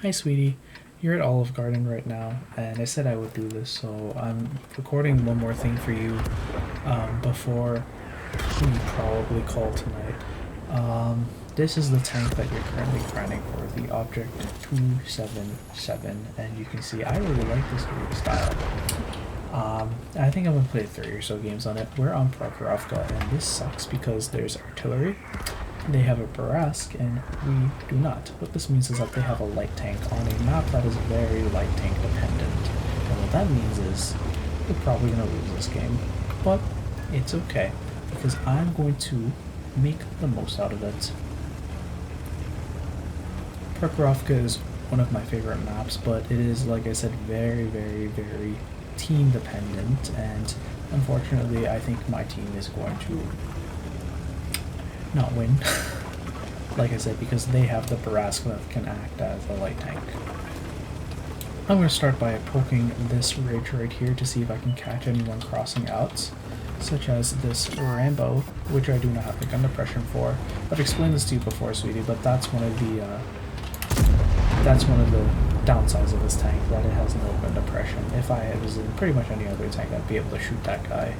Hi, sweetie. You're at Olive Garden right now, and I said I would do this, so I'm recording one more thing for you before we probably call tonight. This is the tank that you're currently grinding for, the Object 277, and you can see I really like this game style. I think I'm going to play 3 or so games on it. We're on Prokhorovka, and this sucks because there's artillery. They have a Barask, and we do not. What this means is that they have a light tank on a map that is very light tank dependent. And what that means is we're probably going to lose this game. But it's okay, because I'm going to make the most out of it. Prokhorovka is one of my favorite maps, but it is, like I said, very, very, very team dependent, and unfortunately I think my team is going to not win. Like I said, because they have the Barask that can act as a light tank. I'm going to start by poking this ridge right here to see if I can catch anyone crossing out, such as this Rambo, which I do not have the gun depression for. I've explained this to you before, sweetie, but that's one of the downsides of this tank, that it has no gun depression. If I was in pretty much any other tank, I'd be able to shoot that guy.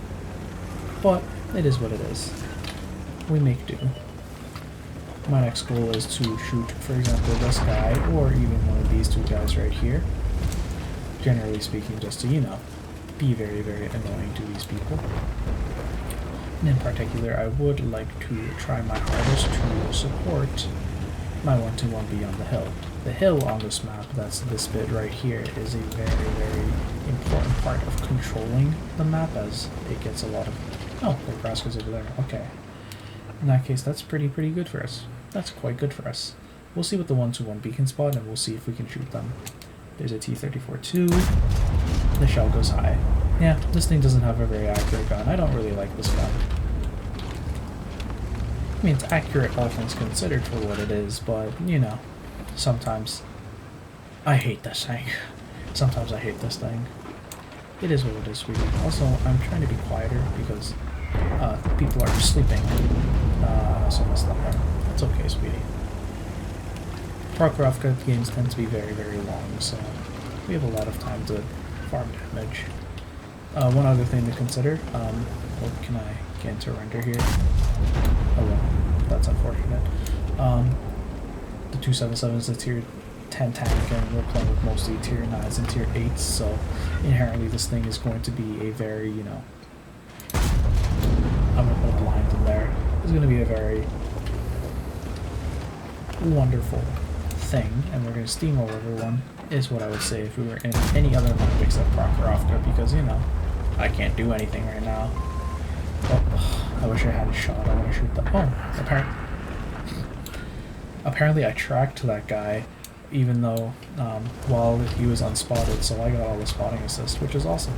But it is what it is. We make do. My next goal is to shoot, for example, this guy, or even one of these two guys right here. Generally speaking, just to, you know, be very, very annoying to these people. And in particular, I would like to try my hardest to support my 1-2-1B on the hill. The hill on this map, that's this bit right here, is a very, very important part of controlling the map, as it gets a lot of... Oh, the grass goes over there. Okay. In that case, that's pretty good for us. That's quite good for us. We'll see what the 1-2-1B can spot, and we'll see if we can shoot them. There's a T-34-2. The shell goes high. Yeah, this thing doesn't have a very accurate gun. I don't really like this gun. I mean, it's accurate, all things considered, for what it is, but, you know, sometimes I hate this thing. Sometimes I hate this thing. It is what it is, sweetie. Also, I'm trying to be quieter because people are sleeping. I also messed up there. That's okay, sweetie. Prokhorovka games tend to be very, very long, so we have a lot of time to farm damage. One other thing to consider, what can I get into render here? Oh well, that's unfortunate. The 277 is a tier 10 tank, and we're playing with mostly tier 9s and tier 8s, so inherently this thing is going to be a very, you know, I'm going to put a blind in there. It's going to be a very wonderful thing, and we're going to steamroll everyone, is what I would say if we were in any other map except Prokhorovka, because, you know, I can't do anything right now. Oh, I wish I had a shot. I want to shoot the... Oh, apparently I tracked that guy, even though, while he was unspotted, so I got all the spotting assist, which is awesome.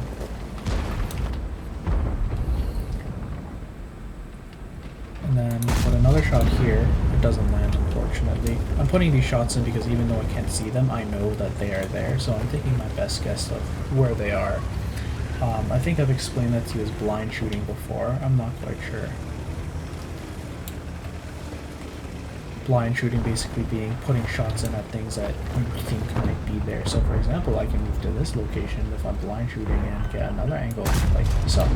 And then put another shot here. It doesn't land, unfortunately. I'm putting these shots in because even though I can't see them, I know that they are there, so I'm taking my best guess of where they are. I think I've explained that to you as blind shooting before. I'm not quite sure. Blind shooting basically being putting shots in at things that you think might be there. So for example, I can move to this location if I'm blind shooting and get another angle like so.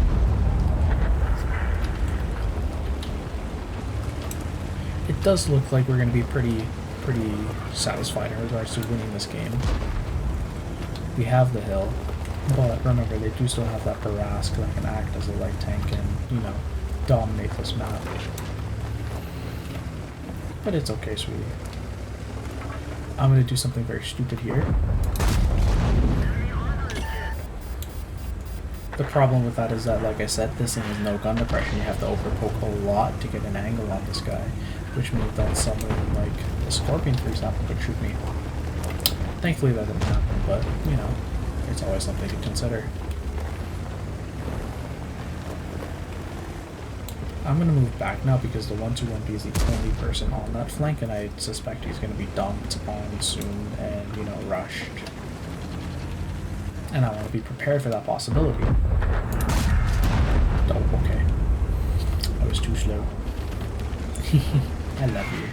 It does look like we're going to be pretty satisfied in regards to winning this game. We have the hill, but remember, they do still have that Barask that can act as a light tank and, you know, dominate this map. But it's okay, sweetie. I'm going to do something very stupid here. The problem with that is that, like I said, this thing has no gun depression. You have to overpoke a lot to get an angle on this guy, which means that someone like a Scorpion, for example, could shoot me. Thankfully that didn't happen, but, you know, it's always something to consider. I'm going to move back now because the 1-2-1B is the only person on that flank, and I suspect he's going to be dumped on soon and, you know, rushed. And I want to be prepared for that possibility. Oh, okay. I was too slow. I love you.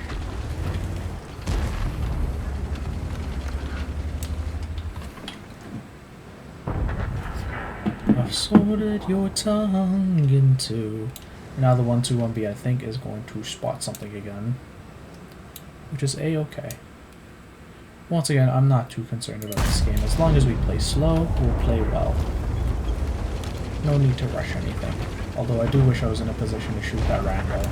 So did your tongue into. Now the 1-2-1B I think is going to spot something again, which is a-okay. Once again, I'm not too concerned about this game. As long as we play slow, we'll play well. No need to rush anything. Although I do wish I was in a position to shoot that Rambo.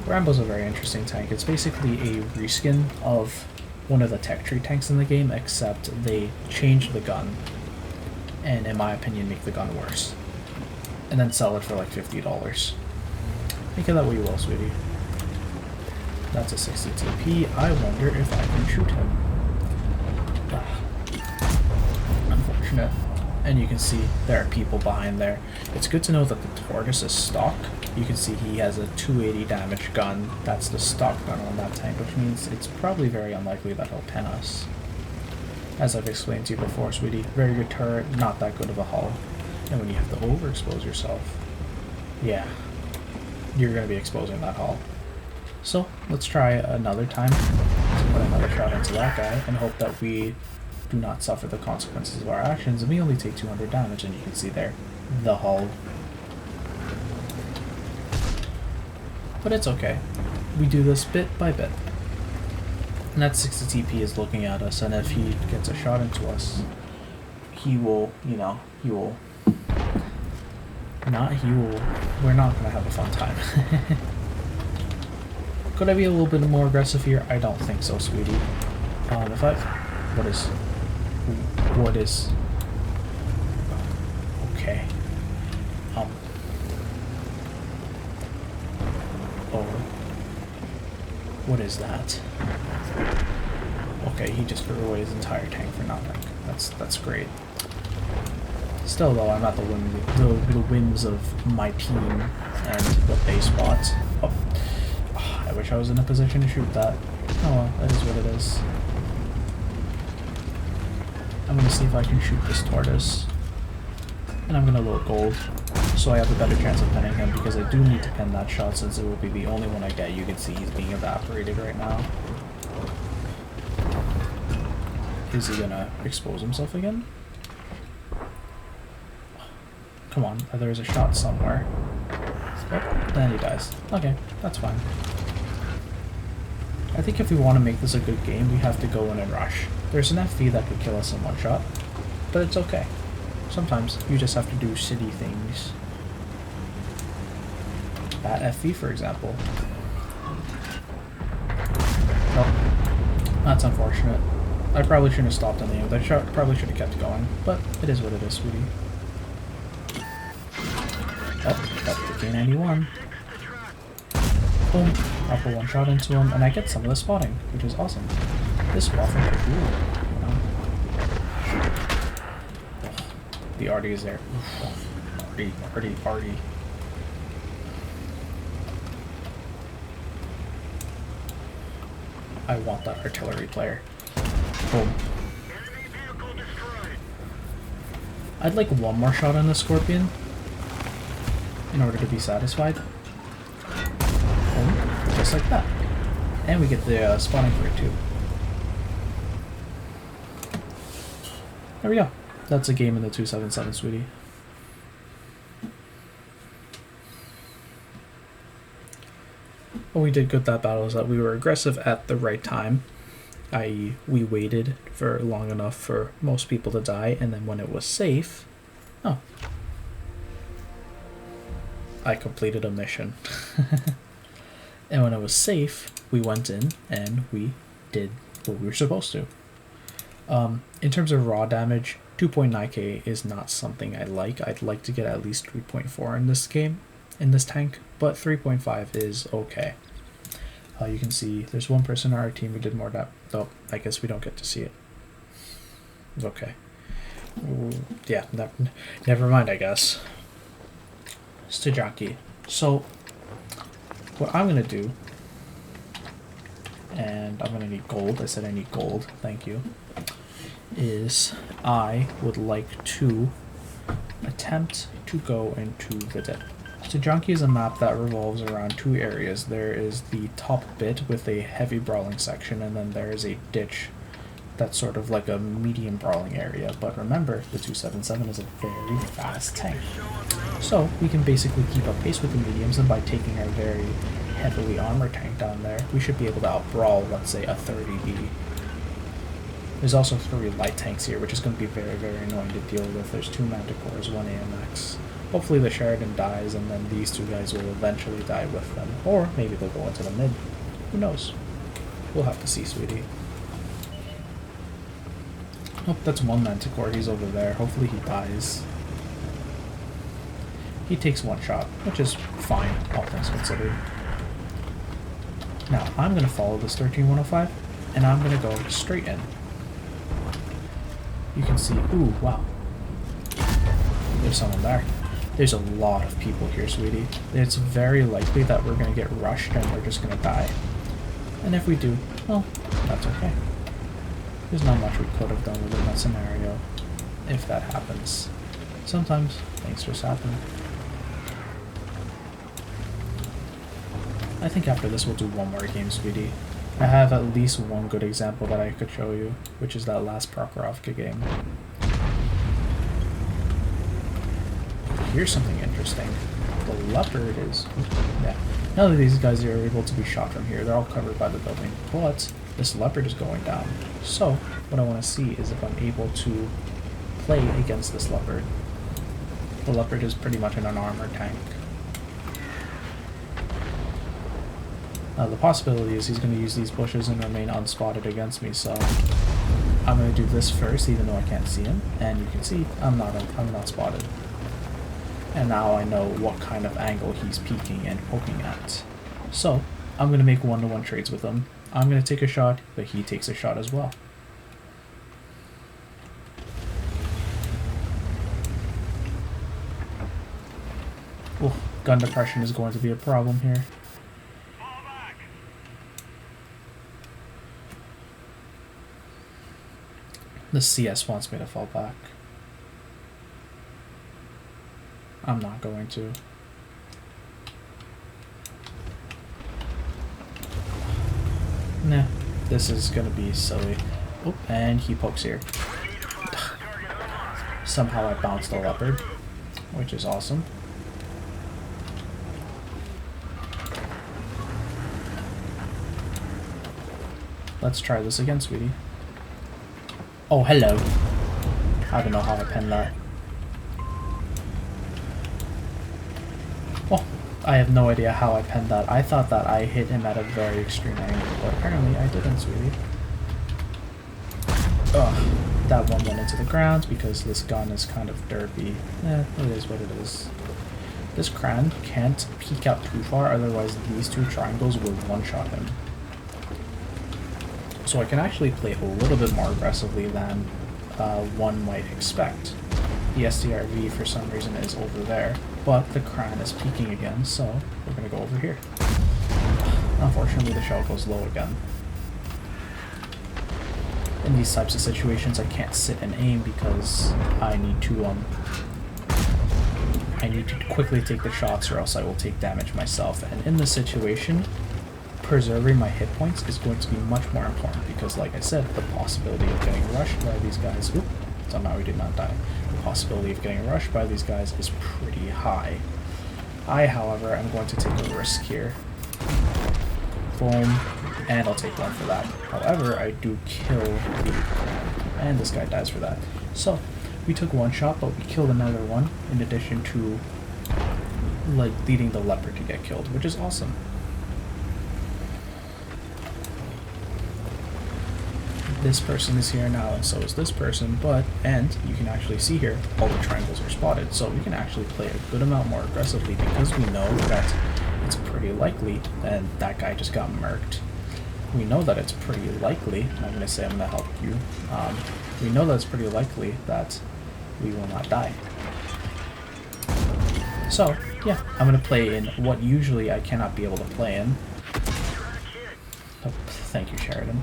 Rambo's a very interesting tank. It's basically a reskin of one of the tech tree tanks in the game, except they change the gun, and in my opinion make the gun worse. And then sell it for like $50. Think of that what you will, sweetie. That's a 62p. I wonder if I can shoot him. Unfortunate. And you can see there are people behind there. It's good to know that the Tortoise is stock. You can see he has a 280 damage gun. That's the stock gun on that tank, which means it's probably very unlikely that he'll pin us. As I've explained to you before, sweetie, very good turret, not that good of a hull. And when you have to overexpose yourself, yeah, you're going to be exposing that hull. So let's try another time to put another shot into that guy and hope that we do not suffer the consequences of our actions, and we only take 200 damage, and you can see there, the hull. But it's okay. We do this bit by bit. And that 60 TP is looking at us, and if he gets a shot into us, he will, you know, we're not going to have a fun time. Could I be a little bit more aggressive here? I don't think so, sweetie. What is... Okay. Oh. What is that? Okay, he just threw away his entire tank for nothing. That's great. Still though, I'm at the whims of my team and what they spot. Oh. I wish I was in a position to shoot that. Oh well, that is what it is. I'm gonna see if I can shoot this Tortoise. And I'm gonna load gold, so I have a better chance of pinning him, because I do need to pin that shot since it will be the only one I get. You can see he's being evaporated right now. Is he gonna expose himself again? Come on, there's a shot somewhere. Oh, then he dies. Okay, that's fine. I think if we want to make this a good game, we have to go in and rush. There's an FV that could kill us in one shot, but it's okay. Sometimes you just have to do shitty things. That FV, for example. Oh, that's unfortunate. I probably shouldn't have stopped on the end. I probably should have kept going, but it is what it is, sweetie. Oh, that's the K91. Boom. I'll put one shot into him, and I get some of the spotting, which is awesome. This waffle is cool. You know? The arty is there. Arty. I want that artillery player. Boom. I'd like one more shot on the Scorpion in order to be satisfied. Boom. Just like that. And we get the spawning for it too. There we go. That's a game in the 277, sweetie. What we did good that battle is that we were aggressive at the right time, i.e. we waited for long enough for most people to die, and then when it was safe... Oh. I completed a mission. And when it was safe, we went in and we did what we were supposed to. In terms of raw damage, 2.9k is not something I like. I'd like to get at least 3.4 in this game, in this tank, but 3.5 is okay. You can see there's one person on our team who did more damage, though I guess we don't get to see it. Okay. Yeah, never mind, I guess. Stajaki. So, what I'm going to do, and I'm going to need gold, I said I need gold, thank you, is I would like to attempt to go into the dip. Stajaki is a map that revolves around two areas. There is the top bit with a heavy brawling section, and then there is a ditch That's sort of like a medium brawling area, but remember, the 277 is a very fast tank. So we can basically keep up pace with the mediums, and by taking our very heavily armored tank down there, we should be able to out-brawl, let's say, a 30B. There's also 3 light tanks here, which is going to be very, very annoying to deal with. There's 2 Manticores, 1 AMX. Hopefully the Sheridan dies, and then these 2 guys will eventually die with them. Or maybe they'll go into the mid. Who knows? We'll have to see, sweetie. Oh, that's 1 Manticore. He's over there. Hopefully he dies. He takes 1 shot, which is fine, all things considered. Now, I'm going to follow this 13105, and I'm going to go straight in. You can see, ooh, wow. There's someone there. There's a lot of people here, sweetie. It's very likely that we're going to get rushed and we're just going to die. And if we do, well, that's okay. There's not much we could have done within that scenario, if that happens. Sometimes things just happen. I think after this we'll do 1 more game, sweetie. I have at least 1 good example that I could show you, which is that last Prokhorovka game. Here's something interesting. The leopard is... yeah. None of these guys are able to be shot from here. They're all covered by the building. But this leopard is going down. So, what I want to see is if I'm able to play against this leopard. The leopard is pretty much an unarmored tank. The possibility is he's going to use these bushes and remain unspotted against me, so I'm going to do this first, even though I can't see him. And you can see I'm not spotted. And now I know what kind of angle he's peeking and poking at. So I'm going to make 1-to-1 trades with him. I'm going to take a shot, but he takes a shot as well. Oh, gun depression is going to be a problem here. The CS wants me to fall back. I'm not going to. Nah, this is gonna be silly. Oh, and he pokes here. Somehow I bounced the leopard, which is awesome. Let's try this again, sweetie. Oh, hello. I don't know how I penned that. Oh, I have no idea how I penned that. I thought that I hit him at a very extreme angle, but apparently I didn't, sweetie. Ugh, that one went into the ground because this gun is kind of derpy. Eh, it is what it is. This Kran can't peek out too far, otherwise these 2 triangles will one-shot him. So I can actually play a little bit more aggressively than one might expect. The SDRV for some reason is over there, but the Kran is peeking again, so we're going to go over here. Unfortunately, the shell goes low again. In these types of situations, I can't sit and aim because I need to quickly take the shots or else I will take damage myself. And in this situation, preserving my hit points is going to be much more important because, like I said, the possibility of getting rushed by these guys... Oop, somehow we did not die. The possibility of getting rushed by these guys is pretty high. I, however, am going to take a risk here. Boom, and I'll take 1 for that. However, I do kill the... and this guy dies for that. So, we took 1 shot, but we killed another 1, in addition to, like, leading the leopard to get killed, which is awesome. This person is here now, and so is this person, and you can actually see here, all the triangles are spotted, so we can actually play a good amount more aggressively because we know that it's pretty likely, and that guy just got murked. We know that it's pretty likely, I'm going to say I'm going to help you, we know that it's pretty likely that we will not die. So, yeah, I'm going to play in what usually I cannot be able to play in. Oh, thank you, Sheridan.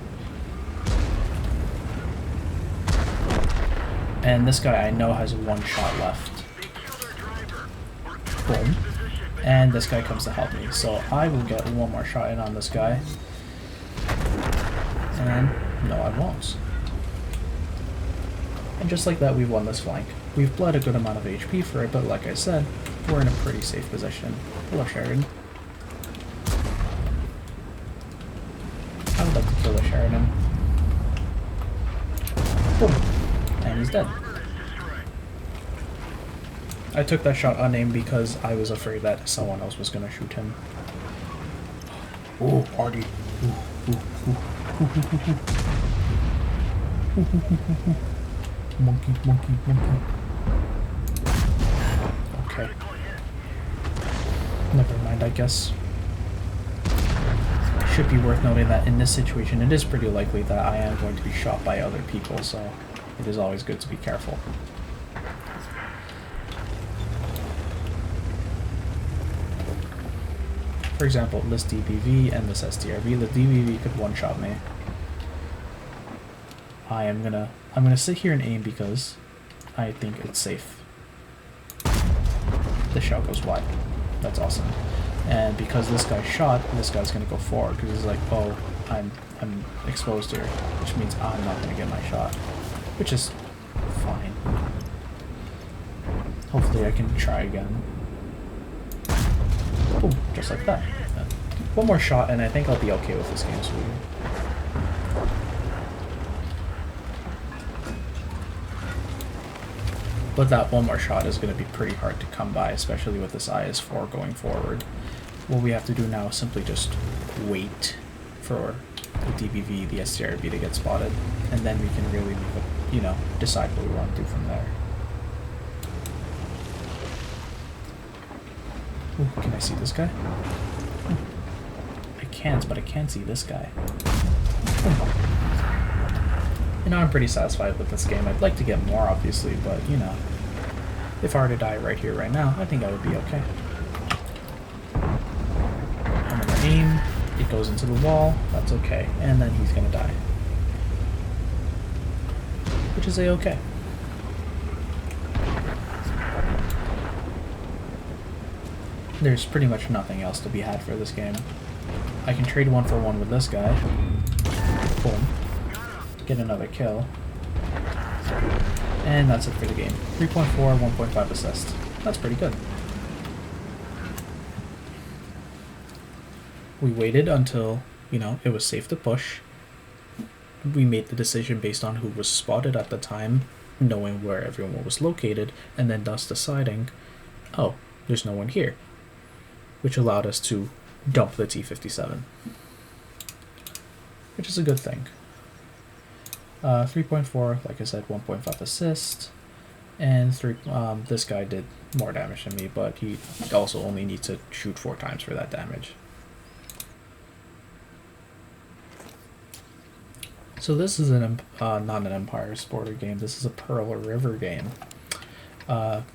And this guy I know has 1 shot left. Boom. And this guy comes to help me. So I will get 1 more shot in on this guy. And no, I won't. And just like that, we've won this flank. We've bled a good amount of HP for it, but like I said, we're in a pretty safe position. Hello, Sheridan. I would like to kill a Sheridan. Boom. And he's dead. I took that shot unaimed because I was afraid that someone else was going to shoot him. Oh, party. Monkey, monkey, monkey. Okay. Never mind, I guess. It should be worth noting that in this situation, it is pretty likely that I am going to be shot by other people, so it is always good to be careful. For example, this DBV and this STRV, the DBV could one-shot me. I'm gonna sit here and aim because I think it's safe. The shot goes wide. That's awesome. And because this guy's shot, this guy's gonna go forward because he's like, oh, I'm exposed here, which means I'm not gonna get my shot, which is fine. Hopefully I can try again. Boom, just like that. One more shot and I think I'll be okay with this game, sweetie. But that one more shot is going to be pretty hard to come by, especially with this IS-4 going forward. What we have to do now is simply just wait for the DBV, the STRV to get spotted, and then we can really, decide what we want to do from there. Ooh, can I see this guy? I can't, but I can see this guy. I'm pretty satisfied with this game. I'd like to get more, obviously, but, if I were to die right here, right now, I think I would be okay. I'm gonna aim, it goes into the wall, that's okay, and then he's gonna die. Which is a-okay. There's pretty much nothing else to be had for this game. I can trade 1-for-1 with this guy. Boom. Get another kill. And that's it for the game. 3.4, 1.5 assist. That's pretty good. We waited until, it was safe to push. We made the decision based on who was spotted at the time, knowing where everyone was located, and then thus deciding, oh, there's no one here. Which allowed us to dump the T-57. Which is a good thing. 3.4, like I said, 1.5 assist, and this guy did more damage than me, but he also only needs to shoot 4 times for that damage. So this is not an Empire Sporter game, this is a Pearl River game.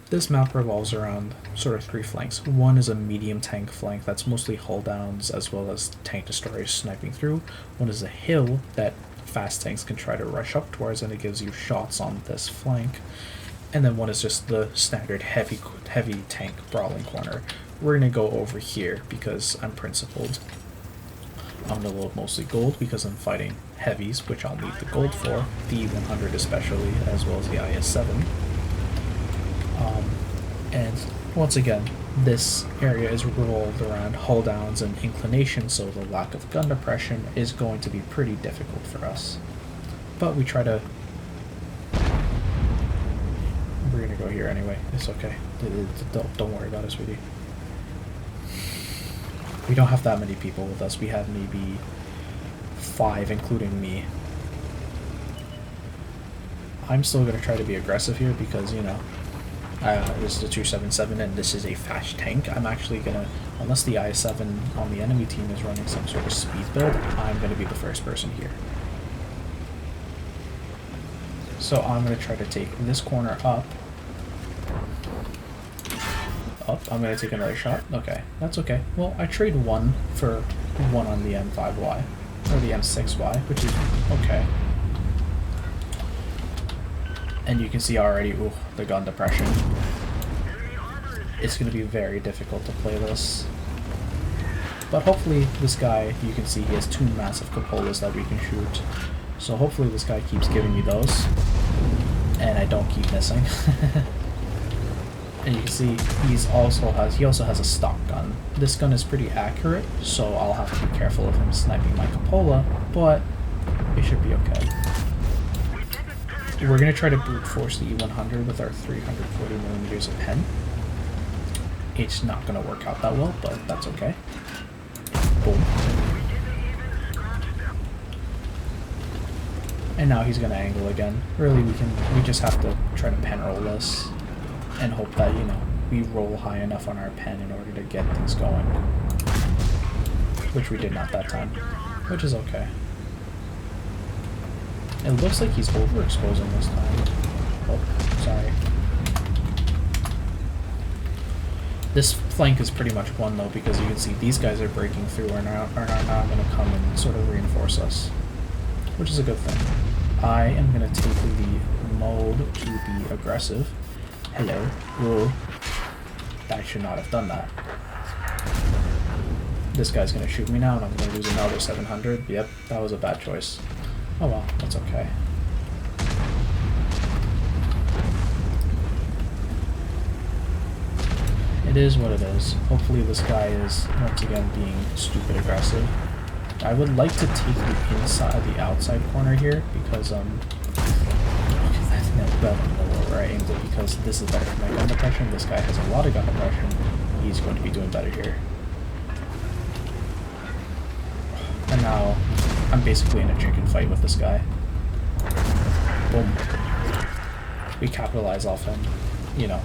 This map revolves around sort of 3 flanks. One is a medium tank flank that's mostly hull downs as well as tank destroyers sniping through. One is a hill that fast tanks can try to rush up towards, and it gives you shots on this flank. And then one is just the standard heavy tank brawling corner. We're going to go over here because I'm principled. I'm going to load mostly gold because I'm fighting heavies, which I'll need the gold for, the 100 especially, as well as the IS-7. And once again, this area is revolved around hull downs and inclination, so the lack of gun depression is going to be pretty difficult for us. But we try to... We're going to go here anyway. It's okay. Don't worry about it, sweetie. We don't have that many people with us. We have maybe 5, including me. I'm still going to try to be aggressive here because, this is a 277 and this is a fast tank. I'm actually going to, unless the I-7 on the enemy team is running some sort of speed build, I'm going to be the first person here. So I'm going to try to take this corner up. I'm going to take another shot. Okay, that's okay. Well, I trade 1 for 1 on the M5Y, or the M6Y, which is okay. And you can see already, ooh, the gun depression. It's going to be very difficult to play this. But hopefully this guy, you can see he has 2 massive cupolas that we can shoot. So hopefully this guy keeps giving me those. and I don't keep missing. And you can see he also has a stock gun. This gun is pretty accurate, so I'll have to be careful of him sniping my cupola, but it should be okay. We're gonna try to brute force the E100 with our 340mm of pen. It's not gonna work out that well, but that's okay. Boom. And now he's gonna angle again. Really, we just have to try to pen roll this and hope that, you know, we roll high enough on our pen in order to get things going. Which we did not that time, which is okay. It looks like he's overexposing this time. Oh, sorry. This flank is pretty much won though, because you can see these guys are breaking through and are now going to come and sort of reinforce us, which is a good thing. I am going to take the mode to be aggressive. Hello. Whoa. I should not have done that. This guy's going to shoot me now and I'm going to lose another 700. Yep, that was a bad choice. Oh well, that's okay. It is what it is. Hopefully this guy is, once again, being stupid aggressive. I would like to take the inside, the outside corner here, because, where I aimed it, because this is better for my gun depression. This guy has a lot of gun depression. He's going to be doing better here. And now, I'm basically in a chicken fight with this guy. Boom. We capitalize off him, you know,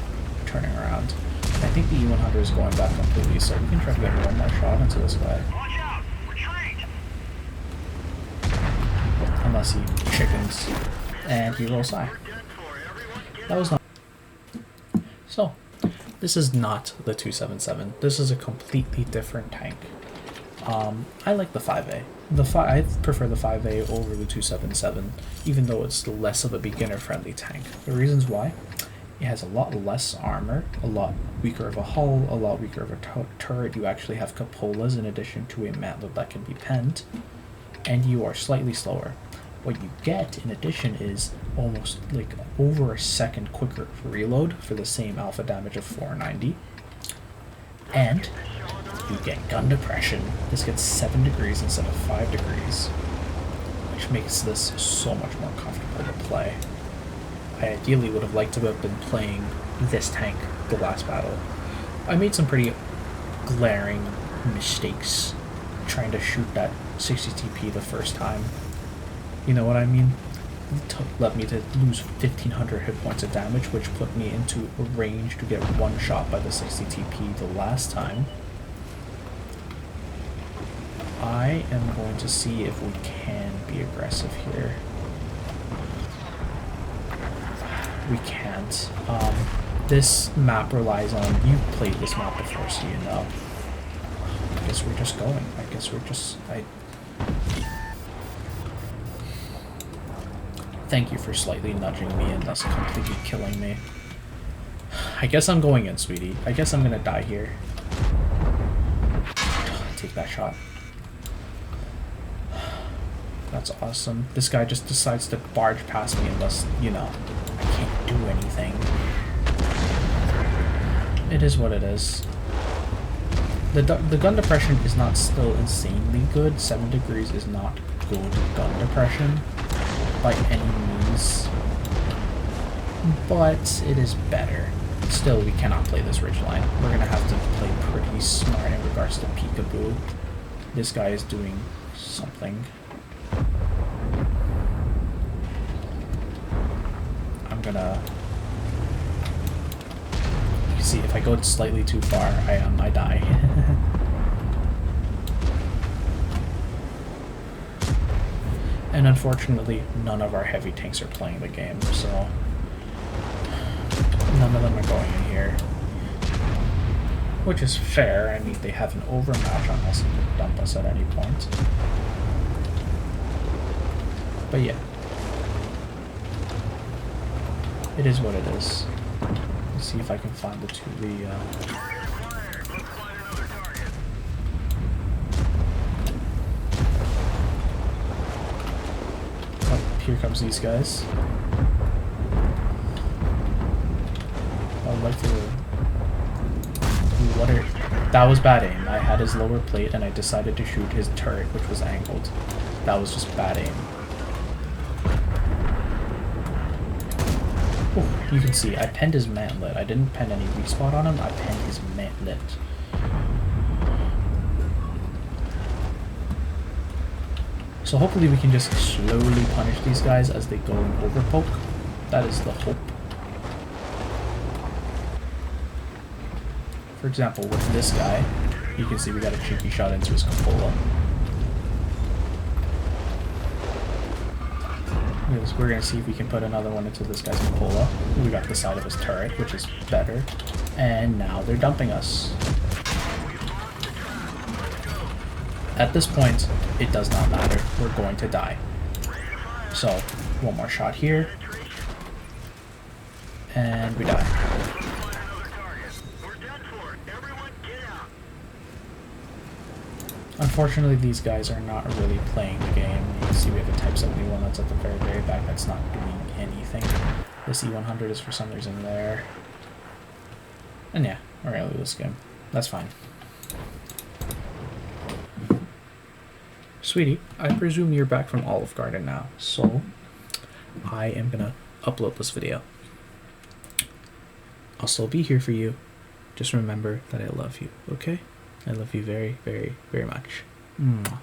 turning around. I think the E100 is going back completely, so we can try to get one more shot into this guy. Watch out! Retreat! Unless he chickens. And he rolls high. That was not... So, this is not the 277. This is a completely different tank. I like the 5A. I prefer the 5A over the 277, even though it's less of a beginner-friendly tank. The reasons why? It has a lot less armor, a lot weaker of a hull, a lot weaker of a turret. You actually have cupolas in addition to a mantlet that can be penned, and you are slightly slower. What you get in addition is almost like over a second quicker reload for the same alpha damage of 490, and you get gun depression. This gets 7 degrees instead of 5 degrees, which makes this so much more comfortable to play. I ideally would have liked to have been playing this tank the last battle. I made some pretty glaring mistakes trying to shoot that 60 TP the first time. You know what I mean? It led me to lose 1500 hit points of damage, which put me into a range to get one shot by the 60 TP the last time. I am going to see if we can be aggressive here. We can't. This map relies on... You've played this map before, so you know. I guess we're just going. I guess we're just... Thank you for slightly nudging me and thus completely killing me. I guess I'm going in, sweetie. I guess I'm gonna die here. Take that shot. That's awesome. This guy just decides to barge past me unless, you know, I can't do anything. It is what it is. The gun depression is not still insanely good. 7 degrees is not good gun depression by any means, but it is better. Still, we cannot play this ridgeline. We're gonna have to play pretty smart in regards to peekaboo. This guy is doing something. I'm gonna... You see, if I go slightly too far, I die. And unfortunately, none of our heavy tanks are playing the game, so none of them are going in here. Which is fair. I mean, they have an overmatch on us and could dump us at any point. But yeah. It is what it is. Let's see if I can find Oh, here comes these guys. like to... What are... That was bad aim. I had his lower plate and I decided to shoot his turret, which was angled. That was just bad aim. Ooh, you can see, I penned his mantlet. I didn't pen any weak spot on him, I penned his mantlet. So hopefully we can just slowly punish these guys as they go and overpoke. That is the hope. For example, with this guy, you can see we got a cheeky shot into his cupola. We're going to see if we can put another one into this guy's cupola. We got the side of his turret, which is better. And now they're dumping us. At this point, it does not matter. We're going to die. So, one more shot here. And we die. Unfortunately, these guys are not really playing the game. You can see we have a Type 71 that's at the very, very back that's not doing anything. This E100 is for some reason there. And yeah, we're going to lose this game. That's fine. Sweetie, I presume you're back from Olive Garden now, so I am going to upload this video. I'll still be here for you. Just remember that I love you, okay? I love you very, very, very much. Mwah.